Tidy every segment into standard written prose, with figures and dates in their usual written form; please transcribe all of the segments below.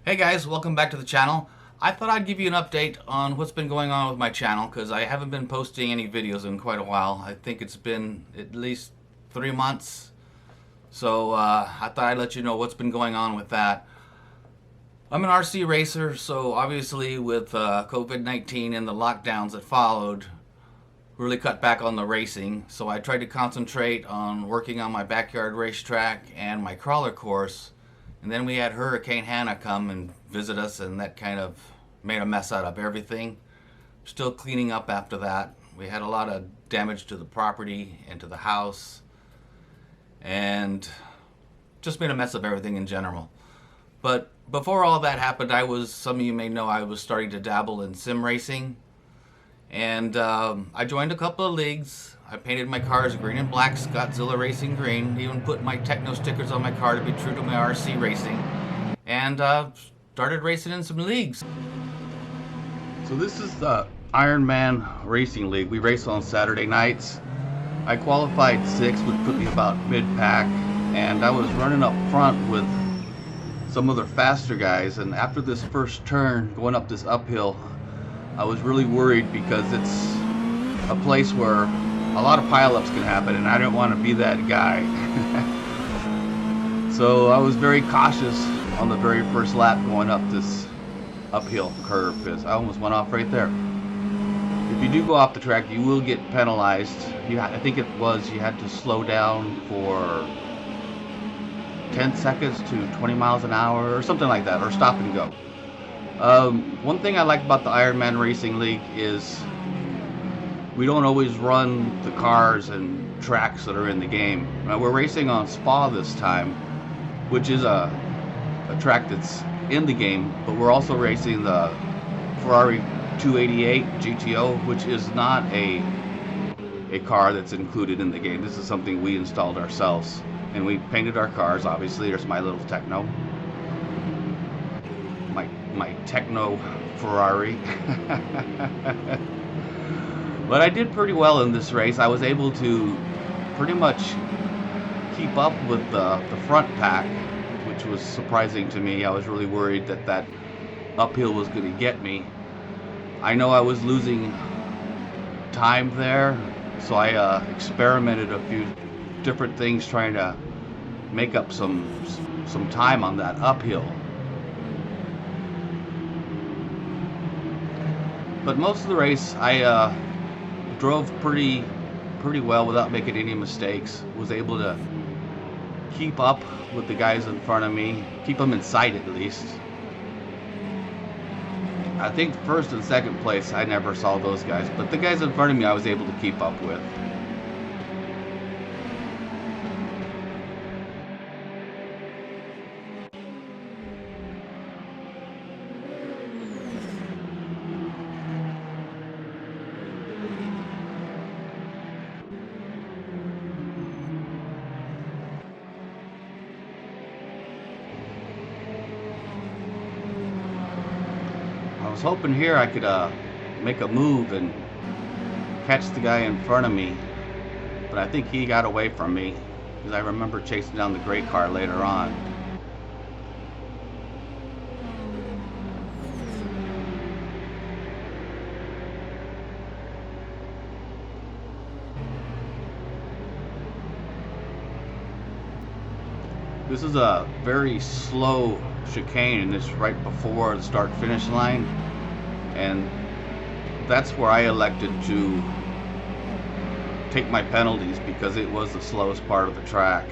Hey guys, welcome back to the channel. I thought I'd give you an update on what's been going on with my channel because I haven't been posting any videos in quite a while. I think it's been at least 3 months. So I thought I'd let you know what's been going on with that. I'm an RC racer, so obviously with COVID-19 and the lockdowns that followed, really cut back on the racing. So I tried to concentrate on working on my backyard racetrack and my crawler course. And then we had Hurricane Hannah come and visit us, and that kind of made a mess out of everything. Still cleaning up after that. We had a lot of damage to the property and to the house, and just made a mess of everything in general. But before all that happened, some of you may know, I was starting to dabble in sim racing. And I joined a couple of leagues. I painted my cars green and black, Scottzilla Racing green. Even put my techno stickers on my car to be true to my RC racing. And started racing in some leagues. So this is the Ironman Racing League. We race on Saturday nights. I qualified 6th, which put me about mid-pack. And I was running up front with some other faster guys. And after this first turn, going up this uphill, I was really worried because it's a place where a lot of pileups can happen, and I didn't want to be that guy. So I was very cautious on the very first lap going up this uphill curve because I almost went off right there. If you do go off the track, you will get penalized. I think you had to slow down for 10 seconds to 20 miles an hour or something like that, or stop and go. One thing I like about the Ironman Racing League is we don't always run the cars and tracks that are in the game. We're racing on Spa this time, which is a track that's in the game, but we're also racing the Ferrari 288 GTO, which is not a car that's included in the game. This is something we installed ourselves, and we painted our cars. Obviously, there's my little techno. My techno Ferrari. But I did pretty well in this race. I was able to pretty much keep up with the front pack, which was surprising to me. I was really worried that uphill was going to get me. I know I was losing time there, so I experimented a few different things trying to make up some time on that uphill. But most of the race, I drove pretty well without making any mistakes. Was able to keep up with the guys in front of me, keep them in sight at least. I think first and second place, I never saw those guys, but the guys in front of me, I was able to keep up with. I was hoping here I could make a move and catch the guy in front of me, but I think he got away from me because I remember chasing down the gray car later on. This is a very slow chicane, and it's right before the start-finish line, and that's where I elected to take my penalties because it was the slowest part of the track.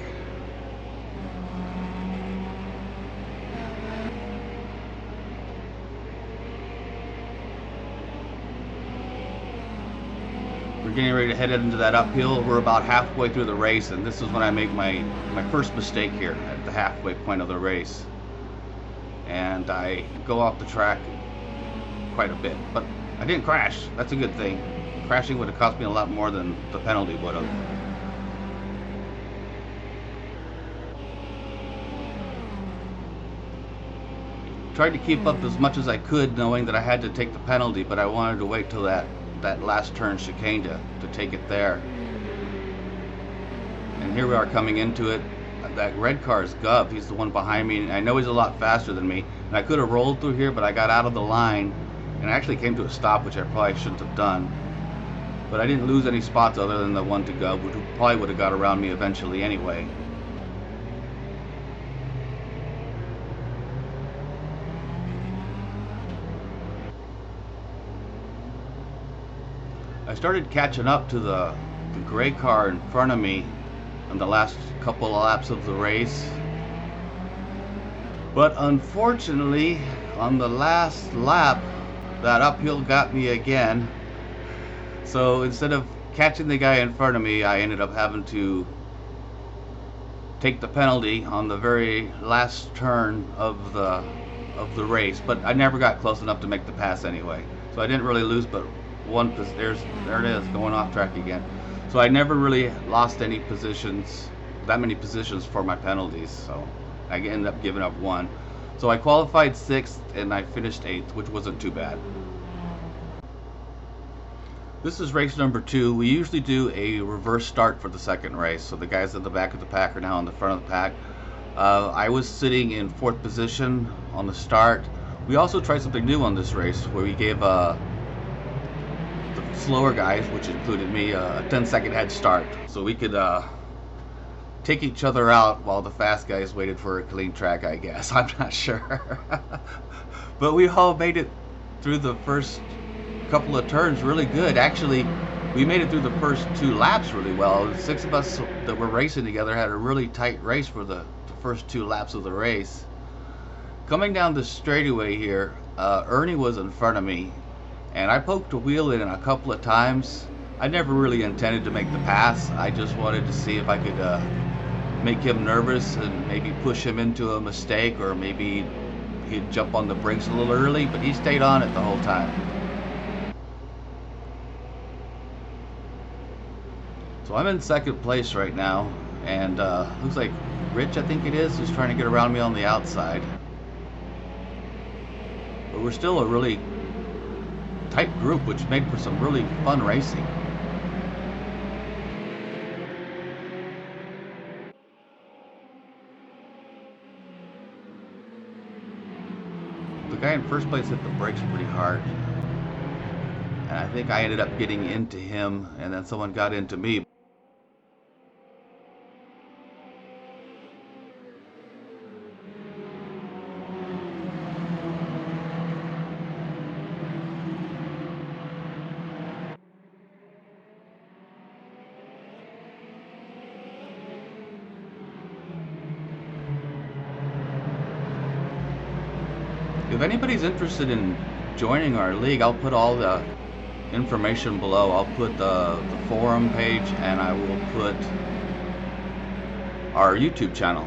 We're getting ready to head into that uphill. We're about halfway through the race, and this is when I make my first mistake here at the halfway point of the race. And I go off the track quite a bit, but I didn't crash. That's a good thing. Crashing would have cost me a lot more than the penalty would have. Tried to keep up as much as I could, knowing that I had to take the penalty, but I wanted to wait till that last turn chicane to take it there. And here we are coming into it. That red car is Gov. He's the one behind me. I know he's a lot faster than me. And I could have rolled through here, but I got out of the line and I actually came to a stop, which I probably shouldn't have done. But I didn't lose any spots other than the one to go, which probably would have got around me eventually anyway. I started catching up to the gray car in front of me on the last couple of laps of the race. But unfortunately, on the last lap, that uphill got me again. So instead of catching the guy in front of me, I ended up having to take the penalty on the very last turn of the race. But I never got close enough to make the pass anyway. So I didn't really lose, but one, there it is, going off track again. So I never really lost any positions, that many positions for my penalties. So I ended up giving up one. So I qualified 6th and I finished 8th, which wasn't too bad. This is race number 2. We usually do a reverse start for the second race. So the guys at the back of the pack are now in the front of the pack. I was sitting in 4th position on the start. We also tried something new on this race where we gave the slower guys, which included me, a 10-second head start. So we could take each other out while the fast guys waited for a clean track, I guess. I'm not sure. But we all made it through the first couple of turns really good. Actually, we made it through the first 2 laps really well. The 6 of us that were racing together had a really tight race for the first 2 laps of the race. Coming down the straightaway here, Ernie was in front of me, and I poked a wheel in a couple of times. I never really intended to make the pass. I just wanted to see if I could make him nervous and maybe push him into a mistake, or maybe he'd jump on the brakes a little early, but he stayed on it the whole time. So I'm in 2nd place right now, and looks like Rich, I think it is, who's trying to get around me on the outside. But we're still a really tight group, which made for some really fun racing. The guy in first place hit the brakes pretty hard, and I think I ended up getting into him, and then someone got into me. If anybody's interested in joining our league, I'll put all the information below. I'll put the forum page, and I will put our YouTube channel.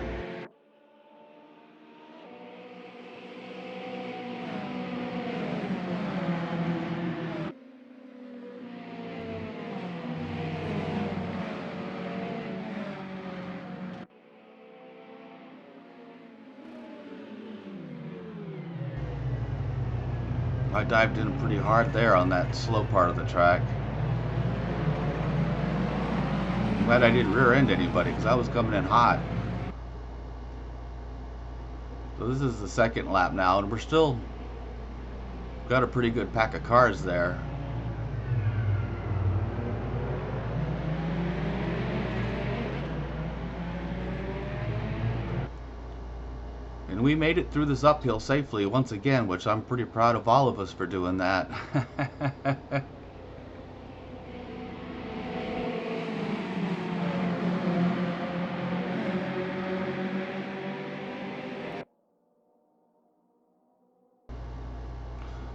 I dived in pretty hard there on that slow part of the track. I'm glad I didn't rear end anybody, because I was coming in hot. So this is the 2nd lap now, and we're still got a pretty good pack of cars there. And we made it through this uphill safely once again, which I'm pretty proud of all of us for doing that.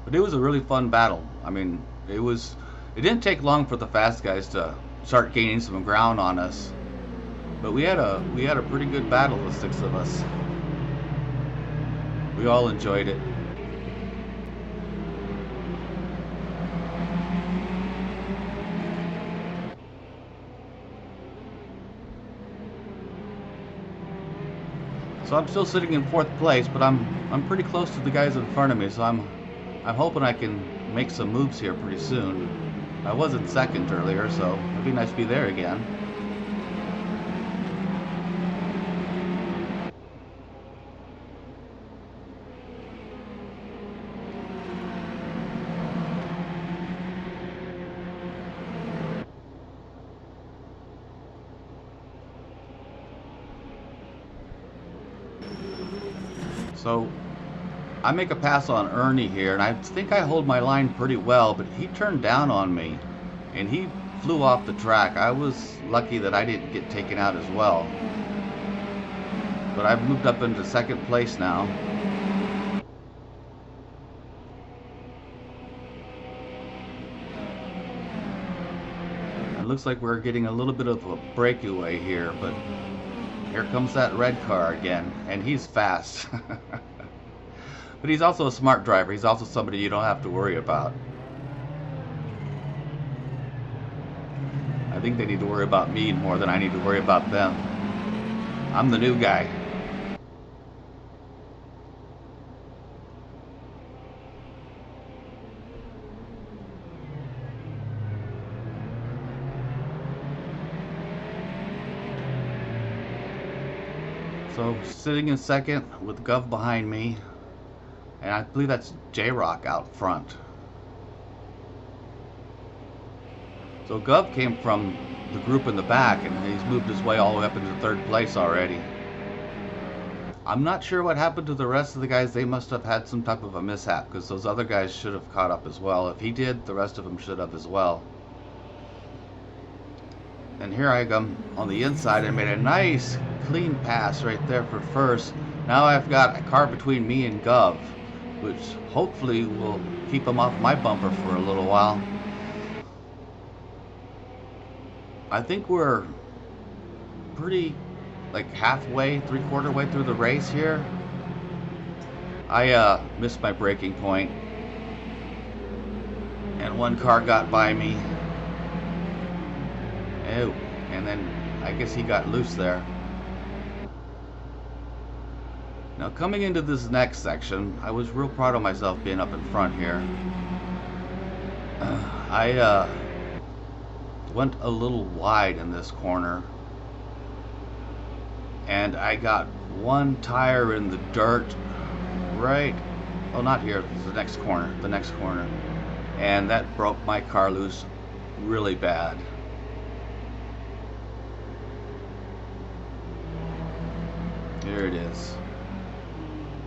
But it was a really fun battle. I mean, it didn't take long for the fast guys to start gaining some ground on us. But we had a pretty good battle, the 6 of us. We all enjoyed it. So I'm still sitting in 4th place, but I'm pretty close to the guys in front of me, so I'm hoping I can make some moves here pretty soon. I was in 2nd earlier, so it'd be nice to be there again. So I make a pass on Ernie here, and I think I hold my line pretty well, but he turned down on me, and he flew off the track. I was lucky that I didn't get taken out as well. But I've moved up into second place now. It looks like we're getting a little bit of a breakaway here, but here comes that red car again, and he's fast. But he's also a smart driver. He's also somebody you don't have to worry about. I think they need to worry about me more than I need to worry about them. I'm the new guy. So sitting in second with Gov behind me, and I believe that's J-Rock out front. So Gov came from the group in the back, and he's moved his way all the way up into third place already. I'm not sure what happened to the rest of the guys. They must have had some type of a mishap, because those other guys should have caught up as well. If he did, the rest of them should have as well. And here I come on the inside and made a nice clean pass right there for first. Now I've got a car between me and Gov, which hopefully will keep him off my bumper for a little while. I think we're pretty like halfway, 3/4 way through the race here. I missed my braking point, and one car got by me. Oh, and then I guess he got loose there. Now coming into this next section, I was real proud of myself being up in front here. I went a little wide in this corner, and I got one tire in the dirt right, oh not here, the next corner, and that broke my car loose really bad. Here it is.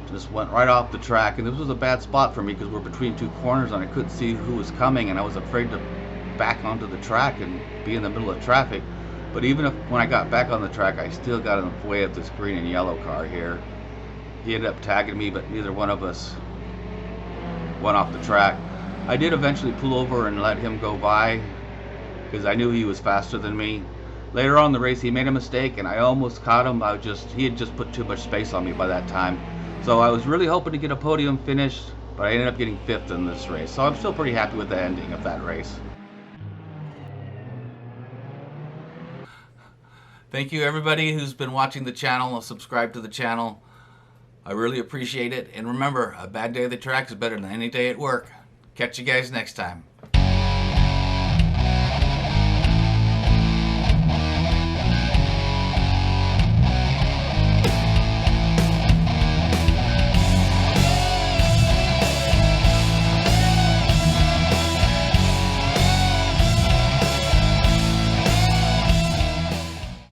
Just went right off the track, and this was a bad spot for me because we're between two corners and I couldn't see who was coming, and I was afraid to back onto the track and be in the middle of traffic. But even if when I got back on the track, I still got in the way of this green and yellow car here. He ended up tagging me, but neither one of us went off the track. I did eventually pull over and let him go by because I knew he was faster than me. Later on in the race, he made a mistake, and I almost caught him. He had just put too much space on me by that time. So I was really hoping to get a podium finish, but I ended up getting 5th in this race. So I'm still pretty happy with the ending of that race. Thank you everybody who's been watching the channel and subscribed to the channel. I really appreciate it. And remember, a bad day at the track is better than any day at work. Catch you guys next time.